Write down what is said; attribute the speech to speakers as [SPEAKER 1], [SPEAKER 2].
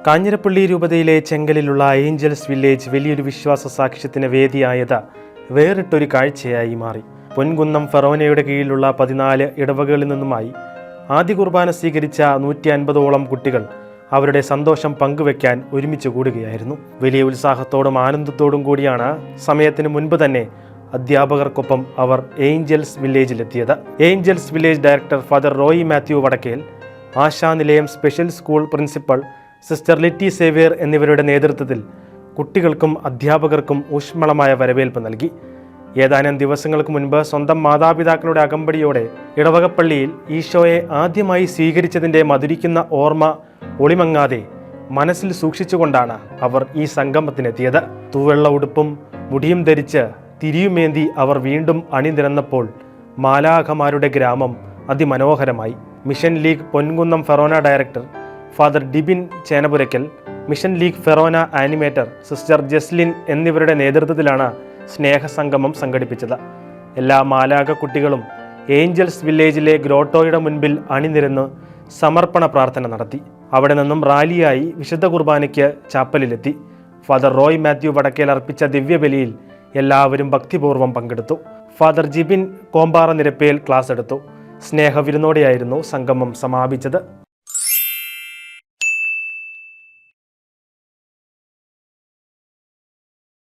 [SPEAKER 1] കാഞ്ഞിരപ്പള്ളി രൂപതയിലെ ചെങ്കലിലുള്ള Angeles village വലിയൊരു വിശ്വാസ സാക്ഷ്യത്തിന് വേദിയായത് വേറിട്ടൊരു കാഴ്ചയായി മാറി. പൊൻകുന്നം ഫെറോനയുടെ കീഴിലുള്ള 14 ഇടവകകളിൽ നിന്നുമായി ആദ്യ കുർബാന സ്വീകരിച്ച 150ഓളം കുട്ടികൾ അവരുടെ സന്തോഷം പങ്കുവെക്കാൻ ഒരുമിച്ച് കൂടുകയായിരുന്നു. വലിയ ഉത്സാഹത്തോടും ആനന്ദത്തോടും കൂടിയാണ് സമയത്തിന് മുൻപ് തന്നെ അധ്യാപകർക്കൊപ്പം അവർ ഏഞ്ചൽസ് വില്ലേജിലെത്തിയത്. Angels village director father Roy Mathew Vadakkel, Ashanilayam special school principal sister Litty Xavier എന്നിവരുടെ നേതൃത്വത്തിൽ കുട്ടികൾക്കും അധ്യാപകർക്കും ഊഷ്മളമായ വരവേൽപ്പ് നൽകി. ഏതാനും ദിവസങ്ങൾക്ക് മുൻപ് സ്വന്തം മാതാപിതാക്കളുടെ അകമ്പടിയോടെ ഇടവകപ്പള്ളിയിൽ ഈശോയെ ആദ്യമായി സ്വീകരിച്ചതിൻ്റെ മധുരിക്കുന്ന ഓർമ്മ ഒളിമങ്ങാതെ മനസ്സിൽ സൂക്ഷിച്ചുകൊണ്ടാണ് അവർ ഈ സംഗമത്തിനെത്തിയത്. തൂവെള്ള ഉടുപ്പും മുടിയും ധരിച്ച് തിരിയുമേന്തി അവർ വീണ്ടും അണിനിരന്നപ്പോൾ മാലാഖമാരുടെ ഗ്രാമം അതിമനോഹരമായി. മിഷൻ ലീഗ് പൊൻകുന്നം ഫെറോന director father Dibin Chenapurakkal, mission league ഫെറോന ആനിമേറ്റർ സിസ്റ്റർ ജസ്ലിൻ എന്നിവരുടെ നേതൃത്വത്തിലാണ് സ്നേഹസംഗമം സംഘടിപ്പിച്ചത്. എല്ലാ മാലാഖ കുട്ടികളും ഏഞ്ചൽസ് വില്ലേജിലെ ഗ്രോട്ടോയുടെ മുൻപിൽ അണിനിരന്ന് സമർപ്പണ പ്രാർത്ഥന നടത്തി. അവിടെ നിന്നും റാലിയായി വിശുദ്ധ കുർബാനയ്ക്ക് ചാപ്പലിലെത്തി. ഫാദർ റോയ് മാത്യു വടക്കേൽ അർപ്പിച്ച ദിവ്യബലിയിൽ എല്ലാവരും ഭക്തിപൂർവ്വം പങ്കെടുത്തു. ഫാദർ ജിബിൻ കോമ്പാറ നിരപ്പേൽ ക്ലാസ് എടുത്തു. സ്നേഹവിരുന്നോടെയായിരുന്നു സംഗമം സമാപിച്ചത്.